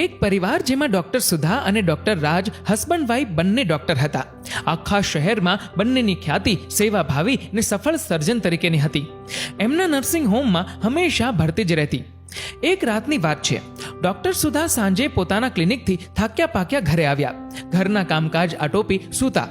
એક પરિવાર જેમાં ડોક્ટર સુધા અને ડોક્ટર રાજ હસબન્ડ વાઇફ બંને ડોક્ટર હતા. આખા શહેરમાં બંનેની ખ્યાતિ સેવાભાવી ને સફળ સર્જન તરીકેની હતી. એમના નર્સિંગ હોમમાં હંમેશા ભરતી જ રહેતી. એક રાતની વાત છે. ડોક્ટર સુધા સાંજે પોતાના ક્લિનિકથી થાક્યા પાક્યા ઘરે આવ્યા. ઘરના કામકાજ આટોપી સૂતા.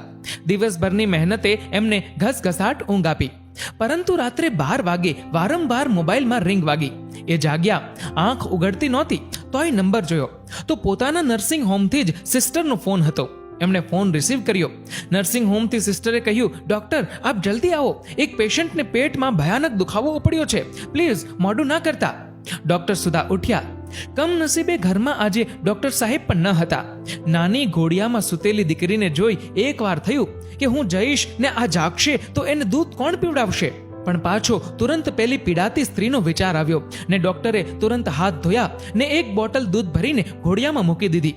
દિવસભરની મહેનતે એમને ઘસઘસાટ ઊંઘ આપી. પરંતુ રાત્રે 12 વાગે વારંવાર મોબાઈલમાં રિંગ વાગી. એ જાગ્યા. આંખ ઉઘડતી નહોતી તોય નંબર જોયો તો પોતાના નર્સિંગ હોમથી જ સિસ્ટરનો ફોન હતો. એમણે ફોન રિસીવ કર્યો. નર્સિંગ હોમથી સિસ્ટરે કહ્યું, ડોક્ટર આપ જલ્દી આવો, એક પેશન્ટને પેટમાં ભયાનક દુખાવો ઉપડ્યો છે, પ્લીઝ મોડું ના કરતા. ડોક્ટર સુધા ઉઠ્યા. કમનસીબે ઘરમાં આજે ડોક્ટર સાહેબ પણ ન હતા. નાની ઘોડિયામાં સૂતેલી દીકરીને જોઈ એકવાર થયું કે હું જઈશ ને આ જાગશે તો એને દૂધ કોણ પીવડાવશે. પણ પાછો તુરંત પેલી પીડાતી સ્ત્રીનો વિચાર આવ્યો ને ડોક્ટરે તુરંત હાથ ધોયા ને એક બોટલ દૂધ ભરીને ઘોડિયામાં મૂકી દીધી.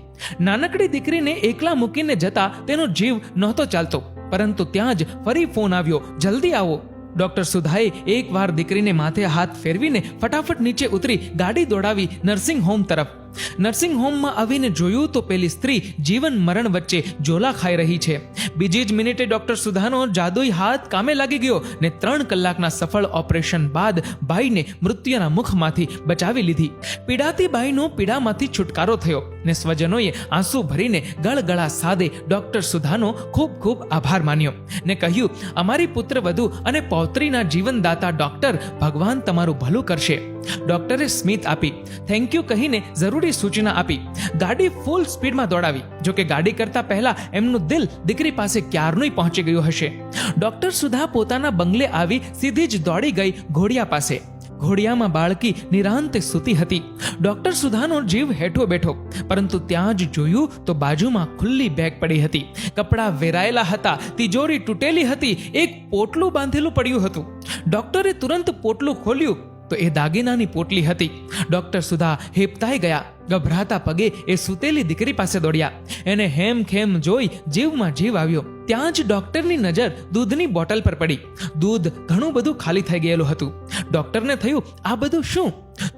નાનકડી દીકરીને એકલા મૂકીને જતા તેનો જીવ નહોતો ચાલતો. પરંતુ ત્યાં જ ફરી ફોન આવ્યો, જલ્દી આવો. ડોક્ટર સુધાએ એકવાર દીકરીને માથે હાથ ફેરવીને ફટાફટ નીચે ઉતરી ગાડી દોડાવી નર્સિંગ હોમ તરફ. નર્સિંગ હોમમાં આવીને જોયું તો પેલી સ્ત્રી જીવન મરણ વચ્ચે ઝોલા ખાઈ રહી છે. બીજી જ મિનિટે ડોક્ટર સુધાનો જાદુઈ હાથ કામે લાગી ગયો ને 3 કલાકના સફળ ઓપરેશન બાદ બાઈને મૃત્યુના મુખમાંથી બચાવી લીધી. પીડાતી બાઈનો પીડામાંથી છુટકારો થયો ને સ્વજનોએ આંસુ ભરીને ગળગળા સાદે ડોક્ટર સુધાનો ખૂબ ખૂબ આભાર માન્યો ને કહ્યું, અમારી પુત્રવધુ અને પૌત્રીના જીવનદાતા ડોક્ટર, ભગવાન તમારું ભલું કરશે. ડોક્ટરે સ્મિત આપી, થેન્ક યુ કહીને જરૂરી સૂચના આપી. ગાડી ફૂલ સ્પીડમાં દોડાવી. જોકે ગાડી કરતા પહેલા એમનું દિલ દીકરી પાસે ક્યારનું પહોંચી ગયું હશે. ડોક્ટર સુધા પોતાના બંગલે આવી સીધી જ દોડી ગઈ ઘોડિયા પાસે. ઘોડિયામાં બાળકી નિરાંતે સૂતી હતી. ડોક્ટર સુધાનો જીવ હેઠો બેઠો. પરંતુ ત્યાં જ જોયું તો બાજુમાં ખુલ્લી બેગ પડી હતી. કપડાં વેરાયેલા હતા, તિજોરી તૂટેલી હતી, એક પોટલું બાંધેલું પડ્યું હતું. ડોક્ટરે તુરંત પોટલું ખોલ્યું તો એ દાગીનાની પોટલી હતી. ડોક્ટર સુધા હેપતાઈ ગયા. ગભરાતા પગે એ સૂતેલી દીકરી પાસે દોડ્યા. એને હેમખેમ જોઈ જીવમાં જીવ આવ્યો. ત્યાં જ ડોક્ટરની નજર દૂધની બોટલ પર પડી. દૂધ ઘણું બધું ખાલી થઈ ગયેલું હતું. ડોક્ટરને થયું, આ બધું શું?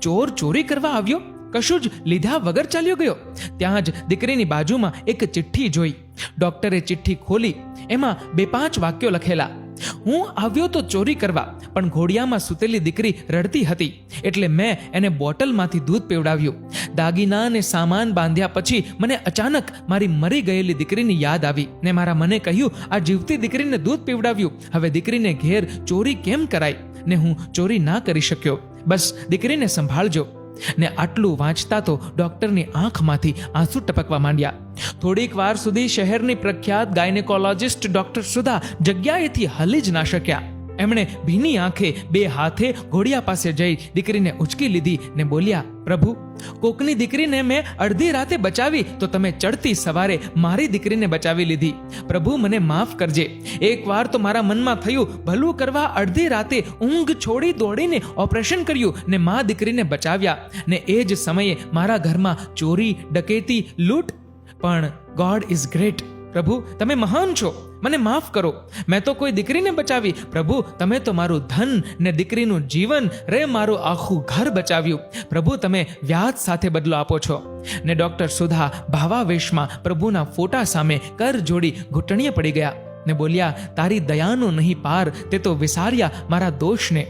ચોર ચોરી કરવા આવ્યો? કશું જ લીધા વગર ચાલ્યો ગયો? ત્યાં જ દીકરીની બાજુમાં એક ચિઠ્ઠી જોઈ. ડોક્ટરે ચિઠ્ઠી ખોલી. એમાં 2-5 વાક્યો લખેલા. હું આવ્યો તો ચોરી કરવા, પણ ઘોડિયામાં સૂતેલી દીકરી રડતી હતી એટલે મેં એને બોટલમાંથી દૂધ પીવડાવ્યું. દાગીના અને સામાન બાંધ્યા પછી મને અચાનક મારી મરી ગયેલી દીકરીની યાદ આવી ને મારા મને કહ્યું, આ જીવતી દીકરીને દૂધ પીવડાવ્યું. હવે દીકરીને ઘેર ચોરી કેમ કરાય? ને હું ચોરી ના કરી શક્યો. બસ દીકરીને સંભાળજો. ને આટલું વાંચતા તો ડોક્ટરની આંખમાંથી આંસુ ટપકવા માંડ્યા. થોડીક વાર સુધી શહેરની પ્રખ્યાત ગાયનેકોલોજિસ્ટ ડોક્ટર સુધા જગ્યાએથી હલી જ ના શક્યા. એમણે ભીની આંખે 2 હાથે ઘોડિયા પાસે જઈ દીકરીને ઉચકી લીધી ને બોલ્યા, પ્રભુ, કોકની દીકરીને મેં અડધી રાતે બચાવી તો તમે ચડતી સવારે મારી દીકરીને બચાવી લીધી. પ્રભુ, મને માફ કરજે. એકવાર તો મારા મનમાં થયું, ભલું કરવા અડધી રાતે ઊંઘ છોડી દોડીને ઓપરેશન કર્યું ને મા દીકરીને બચાવ્યા. ને એ જ સમયે મારા ઘરમાં ચોરી, ડકેતી, લૂંટ. પણ ગોડ ઇઝ ગ્રેટ. પ્રભુ, તમે મહાન છો. મને માફ કરો. મેં તો કોઈ દીકરીને બચાવી. પ્રભુ, તમે તો મારું ધન ને દીકરીનું જીવન રે મારું આખું ઘર બચાવ્યું. પ્રભુ, તમે વ્યાજ સાથે બદલો આપો છો. ને ડોક્ટર સુધા ભાવાવેશમાં પ્રભુના ફોટા સામે કર જોડી ઘૂંટણીએ પડી ગયા ને બોલ્યા, તારી દયાનો નહીં પાર, તે તો વિસાર્યા મારા દોષને.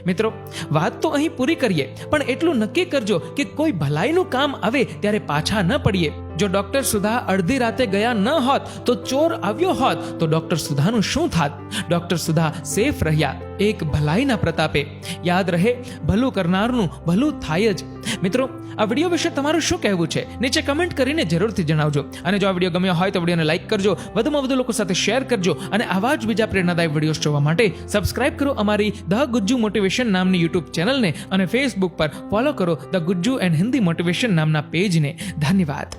મિત્રો, વાત તો અહીં પૂરી કરીએ, પણ એટલું નક્કી કરજો કે કોઈ ભલાઈનું કામ આવે ત્યારે પાછા ન પડીએ. જો ડોક્ટર સુધા અડધી રાતે ગયા ન હોત તો ચોર આવ્યો હોત તો ડોક્ટર સુધાનું શું થાત? ડોક્ટર સુધા સેફ રહ્યા એક ભલાઈના પ્રતાપે. યાદ રહે, ભલું કરનારનું ભલું થાય જ. મિત્રો, આ વિડીયો વિશે તમારું શું કહેવું છે? નીચે કમેન્ટ કરીને જરૂરથી જણાવજો. અને જો આ વિડીયો ગમ્યો હોય તો વિડીયોને લાઈક કરજો, વધુમાં વધુ લોકો સાથે શેર કરજો અને આવા જ બીજા પ્રેરણાદાયક વિડીયોઝ જોવા માટે સબસ્ક્રાઇબ કરો અમારી ધ ગુજ્જુ મોટિવેશન નામની યુટ્યુબ ચેનલને અને ફેસબુક પર ફોલો કરો the Gujju and Hindi motivation નામના પેજને. ધન્યવાદ.